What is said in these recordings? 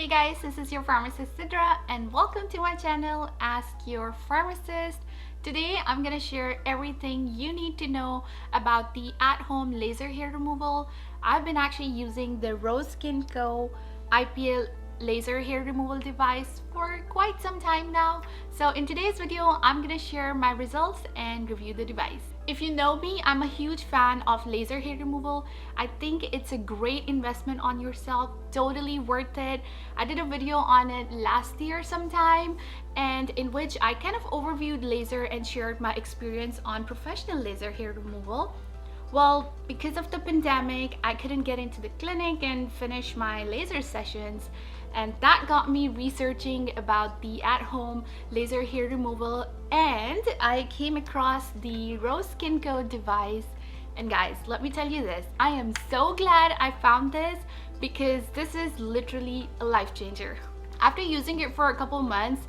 Hey guys, this is your pharmacist Sidra and welcome to my channel, Ask Your Pharmacist. Today I'm gonna share everything you need to know about the at-home laser hair removal. I've been actually using the Roseskinco IPL laser hair removal device for quite some time now. So in today's video, I'm gonna share my results and review the device. If you know me, I'm a huge fan of laser hair removal. I think it's a great investment on yourself, totally worth it. I did a video on it last year sometime, and in which I kind of overviewed laser and shared my experience on professional laser hair removal. Well, because of the pandemic, I couldn't get into the clinic and finish my laser sessions, and that got me researching about the at-home laser hair removal, and I came across the Roseskinco device. And guys, let me tell you this, I am so glad I found this because this is literally a life changer. After using it for a couple months,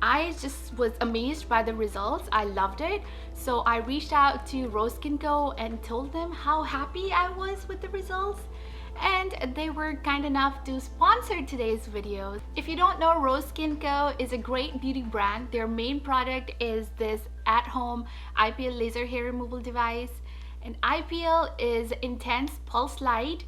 I just was amazed by the results. I loved it. So I reached out to Roseskinco and told them how happy I was with the results. And they were kind enough to sponsor today's video. If you don't know, Roseskinco is a great beauty brand. Their main product is this at-home IPL laser hair removal device. And IPL is intense pulse light.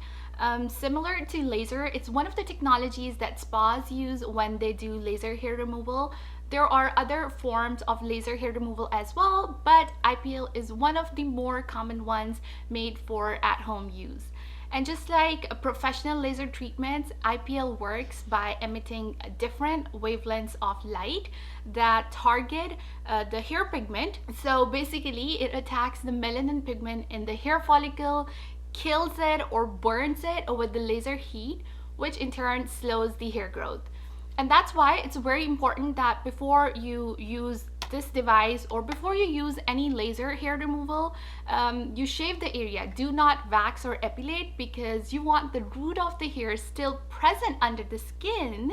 Similar to laser, it's one of the technologies that spas use when they do laser hair removal. There are other forms of laser hair removal as well, but IPL is one of the more common ones made for at-home use. And just like professional laser treatments, IPL works by emitting different wavelengths of light that target the hair pigment. So basically, it attacks the melanin pigment in the hair follicle, kills it or burns it with the laser heat, which in turn slows the hair growth. And that's why it's very important that before you use this device or before you use any laser hair removal, you shave the area. Do not wax or epilate because you want the root of the hair still present under the skin,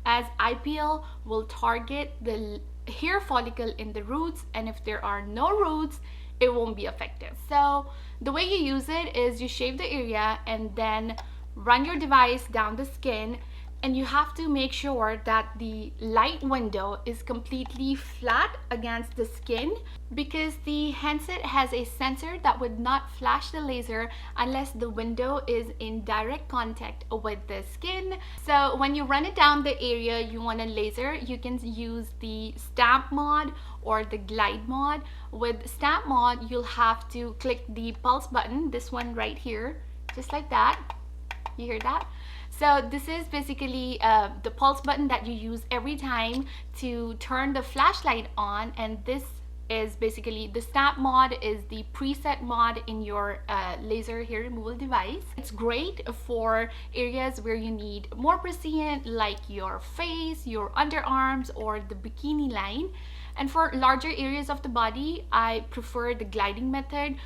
as IPL will target the hair follicle in the roots, and if there are no roots, it won't be effective. So the way you use it is you shave the area and then run your device down the skin, and you have to make sure that the light window is completely flat against the skin, because the handset has a sensor that would not flash the laser unless the window is in direct contact with the skin. So when you run it down the area you want to laser, you can use the stamp mod or the glide mod. With stamp mod, you'll have to click the pulse button, this one right here, just like that. You hear that? So this is basically the pulse button that you use every time to turn the flashlight on, and this is basically the stamp mod is the preset mod in your laser hair removal device. It's great for areas where you need more precision, like your face, your underarms, or the bikini line. And for larger areas of the body, I prefer the gliding method.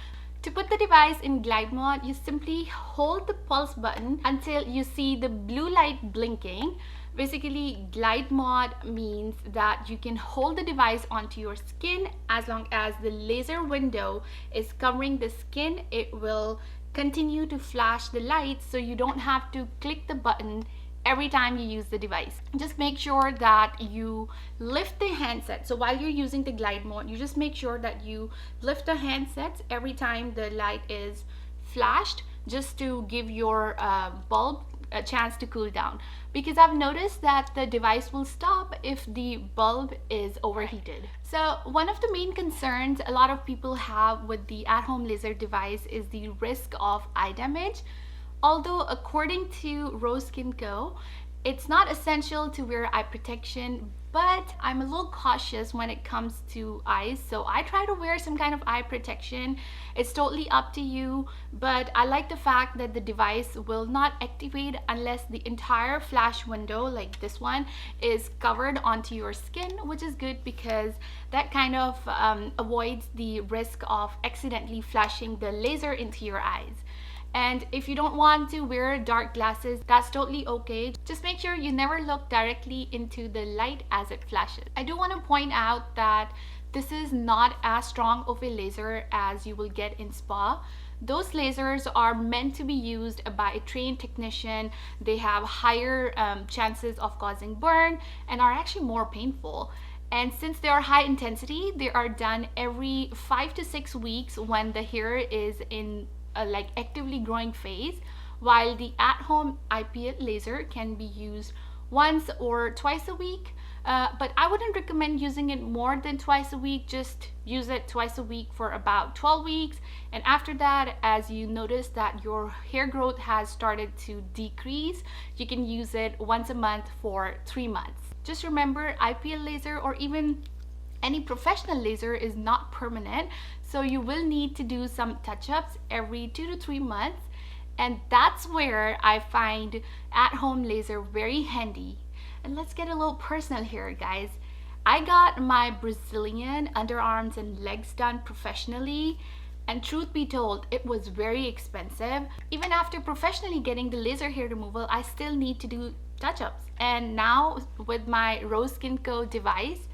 To put the device in glide mode, you simply hold the pulse button until you see the blue light blinking. Basically, glide mode means that you can hold the device onto your skin. As long as the laser window is covering the skin, it will continue to flash the light, so you don't have to click the button every time you use the device. Just make sure that you lift the handset. So while you're using the glide mode, you just make sure that you lift the handsets every time the light is flashed, just to give your bulb a chance to cool down, because I've noticed that the device will stop if the bulb is overheated. So one of the main concerns a lot of people have with the at-home laser device is the risk of eye damage. Although according to Roseskinco, it's not essential to wear eye protection, but I'm a little cautious when it comes to eyes, so I try to wear some kind of eye protection. It's totally up to you, but I like the fact that the device will not activate unless the entire flash window, like this one, is covered onto your skin, which is good because that kind of avoids the risk of accidentally flashing the laser into your eyes. And if you don't want to wear dark glasses, that's totally okay. Just make sure you never look directly into the light as it flashes. I do want to point out that this is not as strong of a laser as you will get in spa. Those lasers are meant to be used by a trained technician. They have higher chances of causing burn and are actually more painful. And since they are high intensity, they are done every 5 to 6 weeks when the hair is in a like actively growing phase, while the at-home IPL laser can be used once or twice a week. But I wouldn't recommend using it more than twice a week. Just use it twice a week for about 12 weeks. And after that, as you notice that your hair growth has started to decrease, you can use it once a month for 3 months. Just remember, IPL laser or even any professional laser is not permanent. So you will need to do some touch-ups every 2 to 3 months. And that's where I find at-home laser very handy. And let's get a little personal here, guys. I got my Brazilian underarms and legs done professionally, and truth be told, it was very expensive. Even after professionally getting the laser hair removal, I still need to do touch-ups. And now with my Roseskinco device,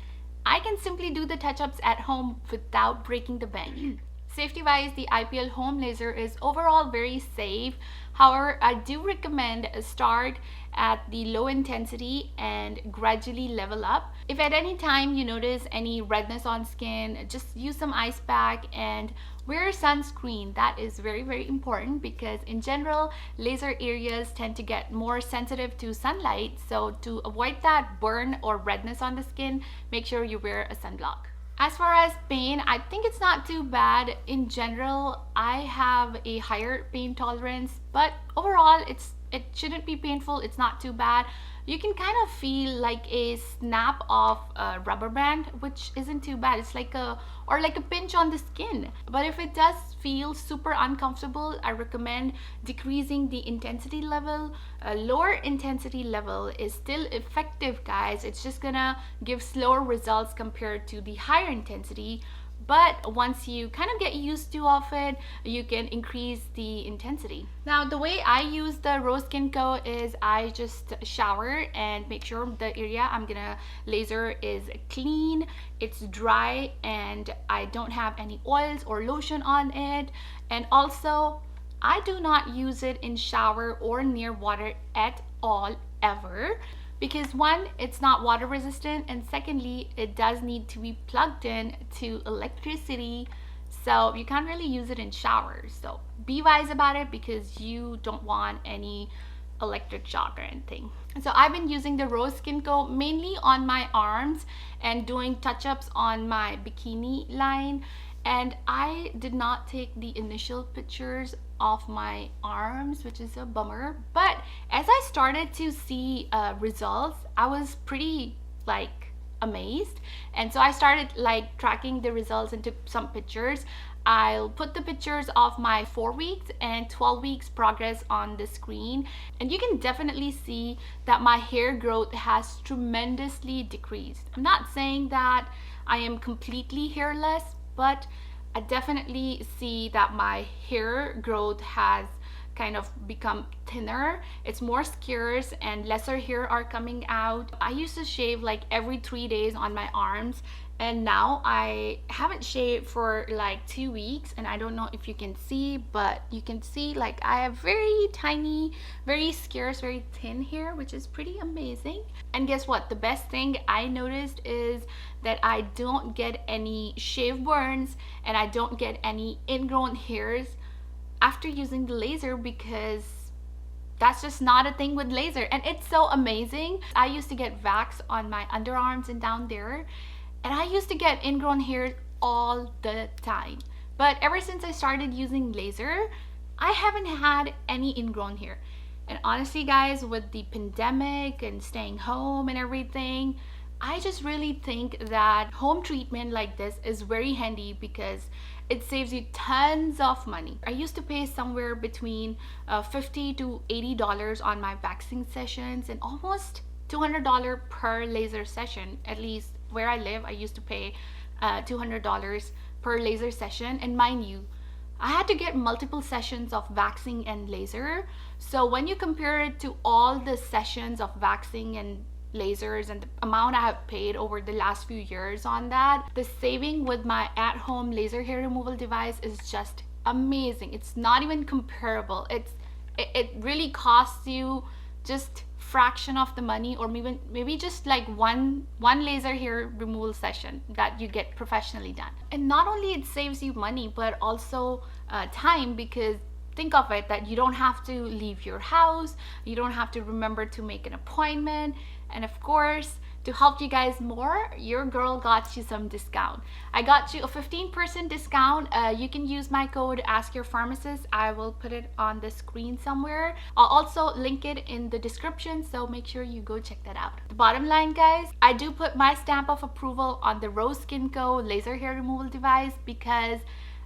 I can simply do the touch-ups at home without breaking the bank. Safety-wise, the IPL home laser is overall very safe. However, I do recommend a start at the low intensity and gradually level up. If at any time you notice any redness on skin, just use some ice pack and wear sunscreen. That is very important because in general, laser areas tend to get more sensitive to sunlight. So to avoid that burn or redness on the skin, make sure you wear a sunblock. As far as pain, I think it's not too bad. In general, I have a higher pain tolerance, but overall it shouldn't be painful. It's not too bad. You can kind of feel like a snap of a rubber band, which isn't too bad. It's like a pinch on the skin. But if it does feel super uncomfortable, I recommend decreasing the intensity level. A lower intensity level is still effective, guys. It's just gonna give slower results compared to the higher intensity. But once you kind of get used to it, you can increase the intensity. Now, the way I use the Roseskinco is I just shower and make sure the area I'm gonna laser is clean, it's dry, and I don't have any oils or lotion on it. And also, I do not use it in shower or near water at all, ever. Because one, it's not water resistant, and secondly, it does need to be plugged in to electricity, so you can't really use it in showers. So be wise about it because you don't want any electric shock or anything. So I've been using the Roseskinco mainly on my arms and doing touch-ups on my bikini line. And I did not take the initial pictures of my arms, which is a bummer. But as I started to see results, I was pretty amazed. And so I started tracking the results and took some pictures. I'll put the pictures of my 4 weeks and 12 weeks progress on the screen, and you can definitely see that my hair growth has tremendously decreased. I'm not saying that I am completely hairless, but I definitely see that my hair growth has kind of become thinner. It's more scarce and lesser hair are coming out. I used to shave every 3 days on my arms, and now I haven't shaved for 2 weeks, and I don't know if you can see, but you can see I have very tiny, very scarce, very thin hair, which is pretty amazing. And guess what? The best thing I noticed is that I don't get any shave burns and I don't get any ingrown hairs after using the laser, because that's just not a thing with laser, and it's so amazing. I used to get wax on my underarms and down there, and I used to get ingrown hairs all the time. But ever since I started using laser, I haven't had any ingrown hair. And honestly, guys, with the pandemic and staying home and everything, I just really think that home treatment like this is very handy because it saves you tons of money. I used to pay somewhere between $50 to $80 on my waxing sessions and almost $200 per laser session. At least where I live, I used to pay $200 per laser session. And mind you, I had to get multiple sessions of waxing and laser. So when you compare it to all the sessions of waxing and lasers and the amount I have paid over the last few years on that, the saving with my at-home laser hair removal device is just amazing. It's not even comparable. It really costs you just fraction of the money, or maybe just like one laser hair removal session that you get professionally done. And not only it saves you money, but also time, because think of it that you don't have to leave your house, you don't have to remember to make an appointment. And of course, to help you guys more, your girl got you some discount. I got you a 15% discount. You can use my code AskYourPharmacist. I will put it on the screen somewhere. I'll also link it in the description, so make sure you go check that out. The bottom line, guys, I do put my stamp of approval on the Roseskinco laser hair removal device because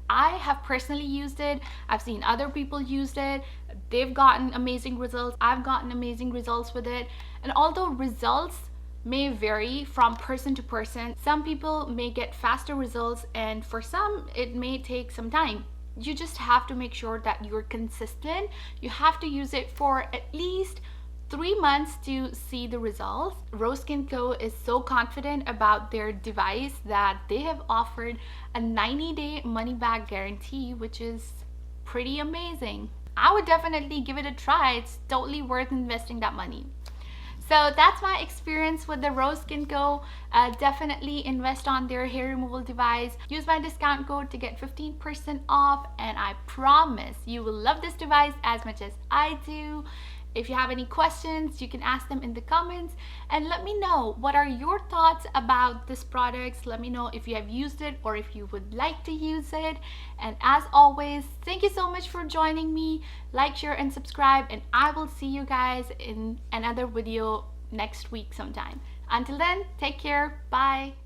I have personally used it. I've seen other people use it. They've gotten amazing results. I've gotten amazing results with it. And although results may vary from person to person, some people may get faster results, and for some it may take some time. You just have to make sure that you're consistent. You have to use it for at least 3 months to see the results. Roseskinco is so confident about their device that they have offered a 90-day money-back guarantee, which is pretty amazing. I would definitely give it a try. It's totally worth investing that money. So that's my experience with the Roseskinco. Definitely invest on their hair removal device. Use my discount code to get 15% off, and I promise you will love this device as much as I do. If you have any questions, you can ask them in the comments, and let me know what are your thoughts about this product. Let me know if you have used it or if you would like to use it. And as always, thank you so much for joining me. Like, share, and subscribe, and I will see you guys in another video next week sometime. Until then, take care. Bye.